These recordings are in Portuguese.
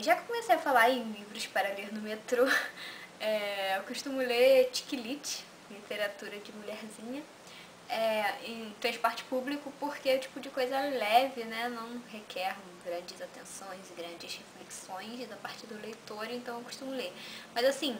Já que eu comecei a falar em livros para ler no metrô, eu costumo ler Chick-lit, literatura de mulherzinha, em transporte público, porque é o tipo de coisa leve, né? Não requer grandes atenções e grandes reflexões da parte do leitor, então eu costumo ler. Mas assim,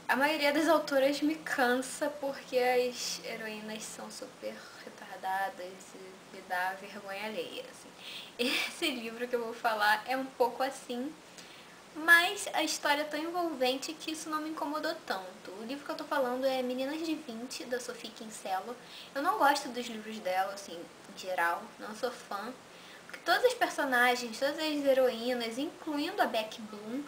a maioria das autoras me cansa porque as heroínas são super retardadas e me dá vergonha alheia, assim. Esse livro que eu vou falar é um pouco assim, mas a história é tão envolvente que isso não me incomodou tanto. O livro que eu tô falando é Meninas de 20, da Sophie Kinsella. Eu não gosto dos livros dela, assim, em geral, não sou fã. Porque todas as personagens, todas as heroínas, incluindo a Beck Bloom,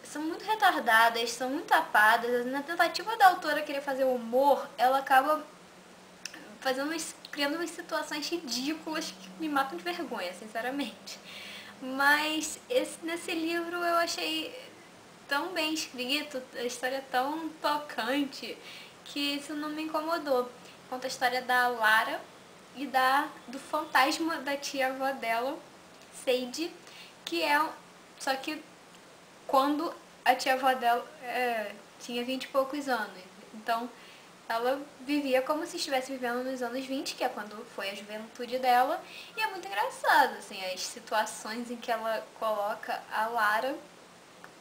são muito retardadas, são muito tapadas. Na tentativa da autora querer fazer humor, ela acaba criando umas situações ridículas que me matam de vergonha, sinceramente. Mas nesse livro eu achei tão bem escrito, a história tão tocante, que isso não me incomodou. Conta a história da Lara e do fantasma da tia-avó dela, Sadie, que é... Só que quando a tia-avó dela tinha 20 e poucos anos. Então, ela vivia como se estivesse vivendo nos anos 20, que é quando foi a juventude dela. E é muito engraçado, assim, as situações em que ela coloca a Lara,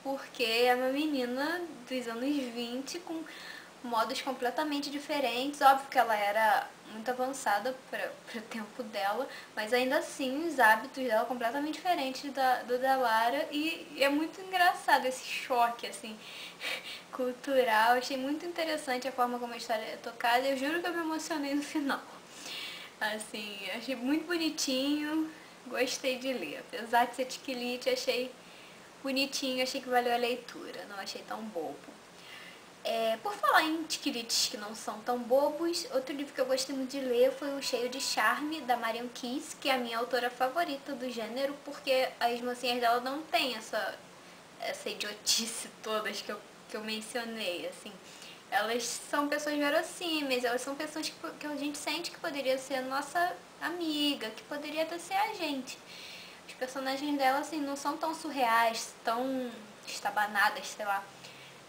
porque é uma menina dos anos 20 com modos completamente diferentes. Óbvio que ela era muito avançada para o tempo dela, mas ainda assim os hábitos dela completamente diferentes do da Lara, e é muito engraçado esse choque assim cultural. Achei muito interessante a forma como a história é tocada. Eu juro que eu me emocionei no final. Assim, achei muito bonitinho, gostei de ler. Apesar de ser tiquilite, achei bonitinho, achei que valeu a leitura, não achei tão bobo. Por falar em tiquilites que não são tão bobos, outro livro que eu gostei muito de ler foi O Cheio de Charme, da Marian Keyes, que é a minha autora favorita do gênero, porque as mocinhas dela não têm essa idiotice todas que eu mencionei, assim. Elas são pessoas verossímeis, elas são pessoas que a gente sente que poderia ser nossa amiga, que poderia até ser a gente. Os personagens dela, assim, não são tão surreais, tão estabanadas, sei lá.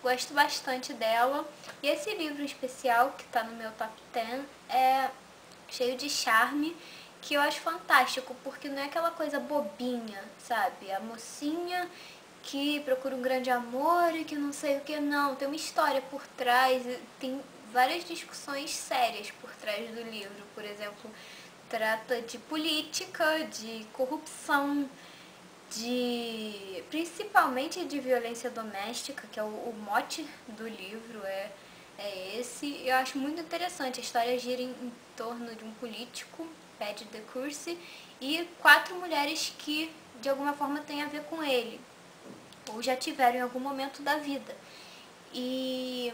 Gosto bastante dela. E esse livro especial, que tá no meu top 10, é Cheio de Charme, que eu acho fantástico, porque não é aquela coisa bobinha, sabe? A mocinha que procura um grande amor e que não sei o que, não. Tem uma história por trás, tem várias discussões sérias por trás do livro. Por exemplo, trata de política, de corrupção, principalmente de violência doméstica, que é o mote do livro, é esse. Eu acho muito interessante. A história gira em torno de um político, Paddy de Courcy, e 4 mulheres que de alguma forma têm a ver com ele, ou já tiveram em algum momento da vida. E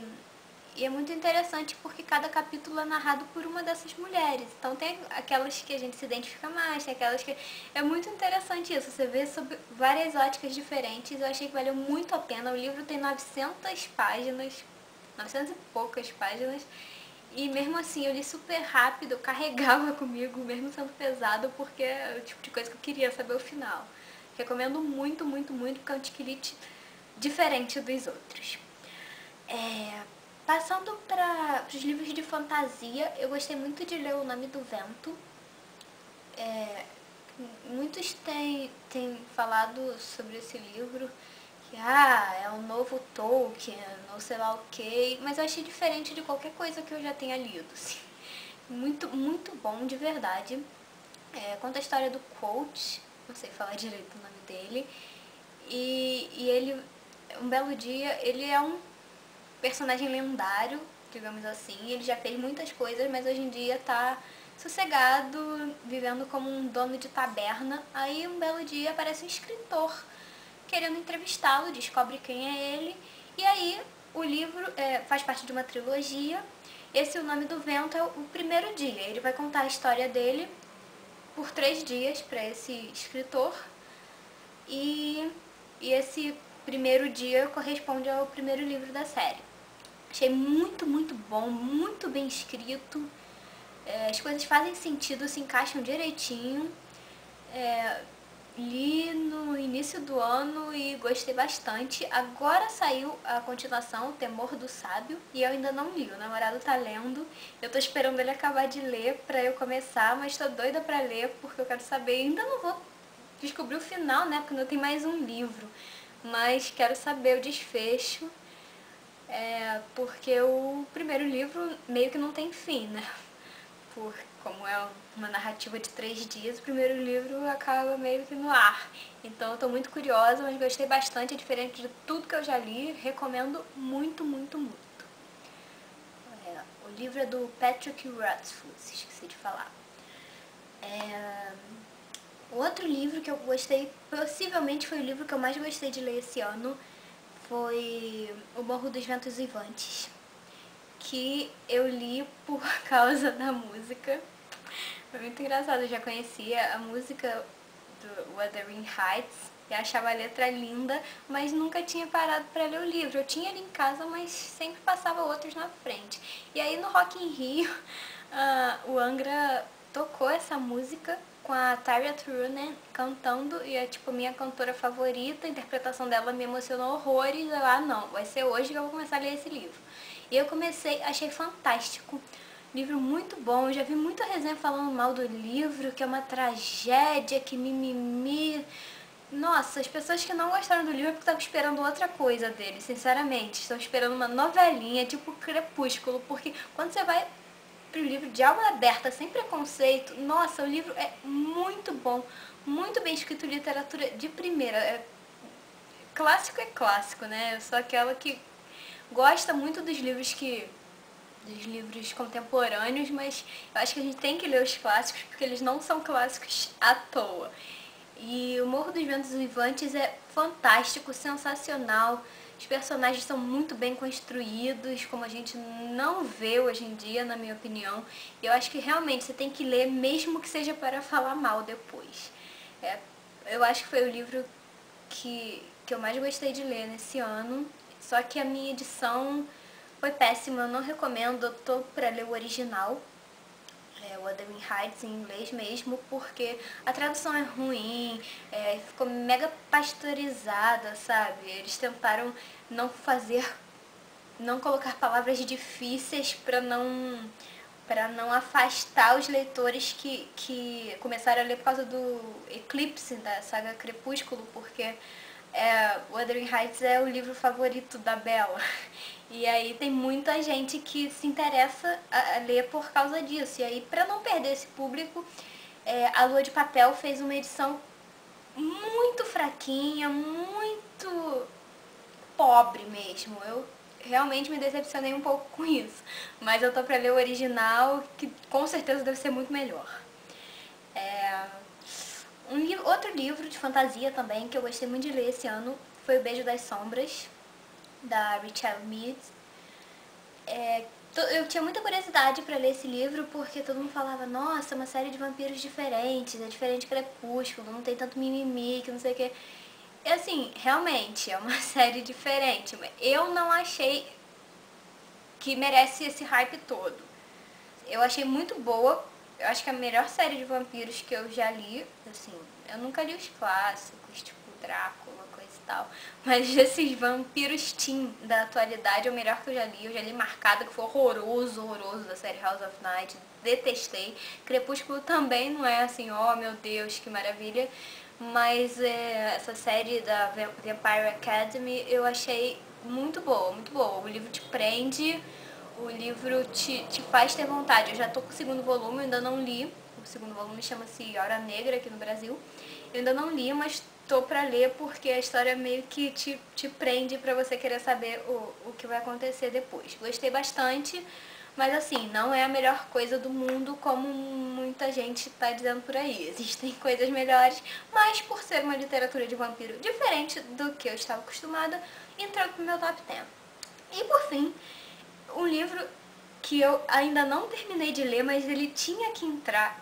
é muito interessante porque cada capítulo é narrado por uma dessas mulheres. Então tem aquelas que a gente se identifica mais, tem aquelas que... É muito interessante isso, você vê sobre várias óticas diferentes. Eu achei que valeu muito a pena. O livro tem 900 páginas, 900 e poucas páginas. E mesmo assim eu li super rápido, eu carregava comigo, mesmo sendo pesado, porque é o tipo de coisa que eu queria saber o final. Recomendo muito, muito, muito, porque é um tiquilite diferente dos outros. Passando para os livros de fantasia, eu gostei muito de ler O Nome do Vento. Muitos têm falado sobre esse livro, que é o novo Tolkien, ou sei lá o que, mas eu achei diferente de qualquer coisa que eu já tenha lido. Assim. Muito, muito bom, de verdade. Conta a história do Quote, não sei falar direito o nome dele, e ele, um belo dia, ele é um personagem lendário, digamos assim. Ele já fez muitas coisas, mas hoje em dia tá sossegado, vivendo como um dono de taberna. Aí um belo dia aparece um escritor querendo entrevistá-lo, descobre quem é ele. E aí o livro faz parte de uma trilogia. Esse O Nome do Vento é o primeiro dia. Ele vai contar a história dele por 3 dias para esse escritor. E esse primeiro dia corresponde ao primeiro livro da série. Achei muito, muito bom, muito bem escrito. As coisas fazem sentido, se encaixam direitinho. li no início do ano e gostei bastante. Agora saiu a continuação, O Temor do Sábio, e eu ainda não li. O namorado tá lendo. Eu tô esperando ele acabar de ler pra eu começar, mas tô doida pra ler porque eu quero saber. Ainda não vou descobrir o final, né? Porque ainda tem mais um livro. Mas quero saber o desfecho. Porque o primeiro livro meio que não tem fim, né? Como é uma narrativa de 3 dias, o primeiro livro acaba meio que no ar. Então eu tô muito curiosa, mas gostei bastante, é diferente de tudo que eu já li, recomendo muito, muito, muito. O livro é do Patrick Rothfuss, esqueci de falar. O outro livro que eu gostei, possivelmente foi o livro que eu mais gostei de ler esse ano, foi O Morro dos Ventos Uivantes, que eu li por causa da música. Foi muito engraçado, eu já conhecia a música do Wuthering Heights e achava a letra linda, mas nunca tinha parado para ler o livro. Eu tinha ele em casa, mas sempre passava outros na frente. E aí no Rock in Rio, o Angra tocou essa música com a Tarja Turunen cantando, e é tipo minha cantora favorita, a interpretação dela me emocionou horrores. Eu, não, vai ser hoje que eu vou começar a ler esse livro. E eu comecei, achei fantástico. Livro muito bom, eu já vi muita resenha falando mal do livro, que é uma tragédia, que mimimi. Nossa, as pessoas que não gostaram do livro é porque estavam esperando outra coisa dele, sinceramente. Estão esperando uma novelinha, tipo Crepúsculo, porque quando você vai pro livro de alma aberta, sem preconceito, nossa, o livro é muito bom, muito bem escrito, literatura de primeira. Clássico é clássico, né? Eu sou aquela que gosta muito dos livros contemporâneos, mas eu acho que a gente tem que ler os clássicos porque eles não são clássicos à toa. E o Morro dos Ventos Uivantes é fantástico, sensacional. Os personagens são muito bem construídos, como a gente não vê hoje em dia, na minha opinião. E eu acho que realmente você tem que ler, mesmo que seja para falar mal depois. Eu acho que foi o livro que eu mais gostei de ler nesse ano. Só que a minha edição foi péssima, eu não recomendo, eu tô pra ler o original, o Wuthering Heights em inglês mesmo, porque a tradução é ruim, ficou mega pasteurizada, sabe? Eles tentaram não colocar palavras difíceis pra não afastar os leitores que começaram a ler por causa do Eclipse, da saga Crepúsculo, porque Wuthering Heights é o livro favorito da Bella. E aí tem muita gente que se interessa a ler por causa disso. E aí, pra não perder esse público, a Lua de Papel fez uma edição muito fraquinha, muito pobre mesmo. Eu realmente me decepcionei um pouco com isso. Mas eu tô pra ler o original, que com certeza deve ser muito melhor. Outro livro de fantasia também que eu gostei muito de ler esse ano foi O Beijo das Sombras, da Rachel Mead. Eu tinha muita curiosidade pra ler esse livro porque todo mundo falava, nossa, é uma série de vampiros diferentes, é diferente de Crepúsculo, não tem tanto mimimi, que não sei o que. E assim, realmente é uma série diferente, mas eu não achei que merece esse hype todo. Eu achei muito boa, eu acho que é a melhor série de vampiros que eu já li, assim, eu nunca li os clássicos, tipo Drácula, coisa e tal, mas esses vampiros teen da atualidade é o melhor que eu já li Marcada, que foi horroroso, horroroso, da série House of Night, detestei. Crepúsculo também não é assim, oh meu Deus, que maravilha, mas essa série da Vampire Academy eu achei muito boa, muito boa. O livro te prende, o livro te faz ter vontade. Eu já tô com o segundo volume, eu ainda não li. O segundo volume chama-se Hora Negra aqui no Brasil. Eu ainda não li, mas tô pra ler porque a história meio que te prende pra você querer saber o que vai acontecer depois. Gostei bastante, mas assim, não é a melhor coisa do mundo como muita gente tá dizendo por aí. Existem coisas melhores, mas por ser uma literatura de vampiro diferente do que eu estava acostumada, entrou pro meu top 10. E por fim, um livro que eu ainda não terminei de ler, mas ele tinha que entrar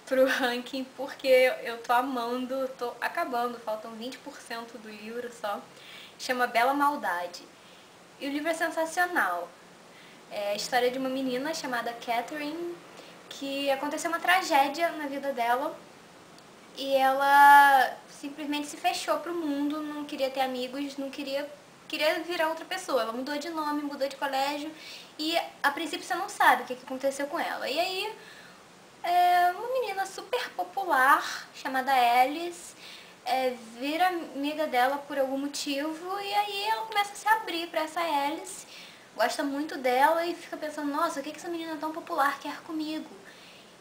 pro ranking, porque eu tô amando, tô acabando, faltam 20% do livro só. Chama Bela Maldade. E o livro é sensacional. É a história de uma menina chamada Catherine, que aconteceu uma tragédia na vida dela, e ela simplesmente se fechou pro mundo, não queria ter amigos, não queria virar outra pessoa. Ela mudou de nome, mudou de colégio e a princípio você não sabe o que aconteceu com ela. E aí, uma menina super popular chamada Alice vira amiga dela por algum motivo e aí ela começa a se abrir pra essa Alice, gosta muito dela e fica pensando, nossa, o que essa menina tão popular quer comigo?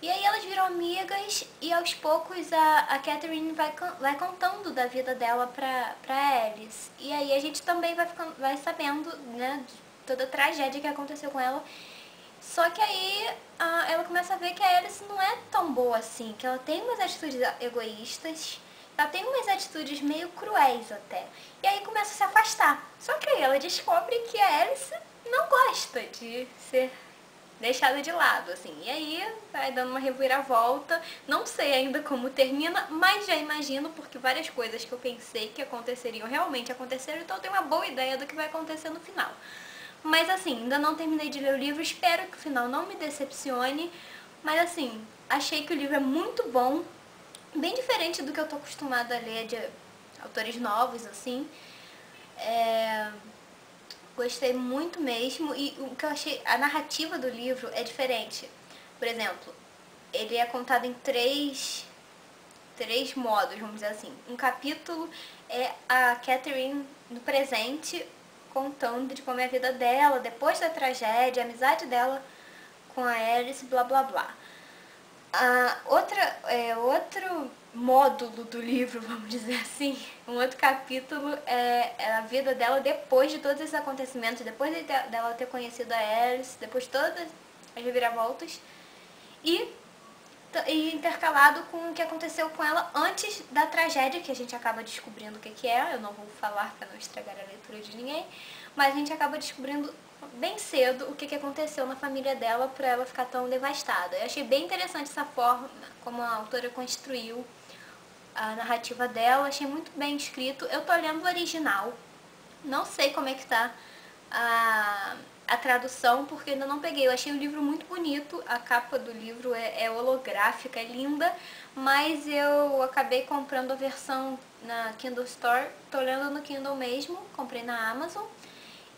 E aí elas viram amigas e aos poucos a Catherine vai contando da vida dela pra Alice. E aí a gente também vai sabendo, né, de toda a tragédia que aconteceu com ela. Só que aí ela começa a ver que a Alice não é tão boa assim, que ela tem umas atitudes egoístas, ela tem umas atitudes meio cruéis até. E aí começa a se afastar. Só que aí ela descobre que a Alice não gosta de ser deixada de lado, assim. E aí vai dando uma reviravolta. Não sei ainda como termina, mas já imagino, porque várias coisas que eu pensei que aconteceriam realmente aconteceram, então eu tenho uma boa ideia do que vai acontecer no final. Mas assim, ainda não terminei de ler o livro, espero que o final não me decepcione. Mas assim, achei que o livro é muito bom, bem diferente do que eu tô acostumada a ler de autores novos, assim. Gostei muito mesmo e o que eu achei, a narrativa do livro é diferente. Por exemplo, ele é contado em três modos, vamos dizer assim. Um capítulo é a Catherine no presente, contando de como é a vida dela, depois da tragédia, a amizade dela com a Alice, blá blá blá. Outro módulo do livro, vamos dizer assim, um outro capítulo é a vida dela depois de todos esses acontecimentos, depois dela ter conhecido a Alice, depois de todas as reviravoltas, e intercalado com o que aconteceu com ela antes da tragédia, que a gente acaba descobrindo o que é. Eu não vou falar para não estragar a leitura de ninguém, mas a gente acaba descobrindo bem cedo o que aconteceu na família dela para ela ficar tão devastada. Eu achei bem interessante essa forma como a autora construiu a narrativa dela, achei muito bem escrito. Eu tô lendo o original, não sei como é que tá a tradução, porque ainda não peguei. Eu achei o livro muito bonito, a capa do livro é holográfica, é linda, mas eu acabei comprando a versão na Kindle Store, tô lendo no Kindle mesmo, comprei na Amazon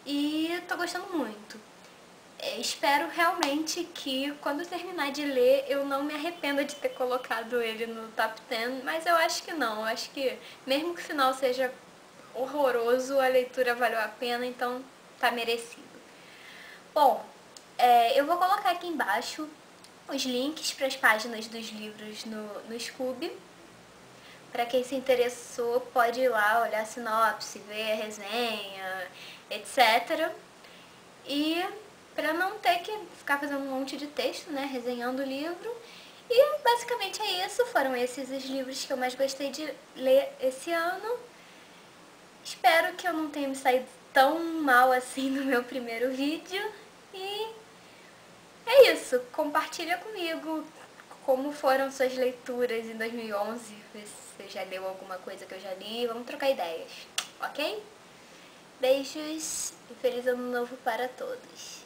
e tô gostando muito. Espero realmente que quando eu terminar de ler eu não me arrependa de ter colocado ele no top 10, mas eu acho que não, eu acho que mesmo que o final seja horroroso, a leitura valeu a pena, então tá merecido. Bom, eu vou colocar aqui embaixo os links para as páginas dos livros no Scoob. Para quem se interessou, pode ir lá olhar a sinopse, ver a resenha, etc. E para não ter que ficar fazendo um monte de texto, né, resenhando o livro. E basicamente é isso, foram esses os livros que eu mais gostei de ler esse ano. Espero que eu não tenha me saído tão mal assim no meu primeiro vídeo. E é isso, compartilha comigo como foram suas leituras em 2011, ver se você já leu alguma coisa que eu já li, vamos trocar ideias, ok? Beijos e feliz ano novo para todos!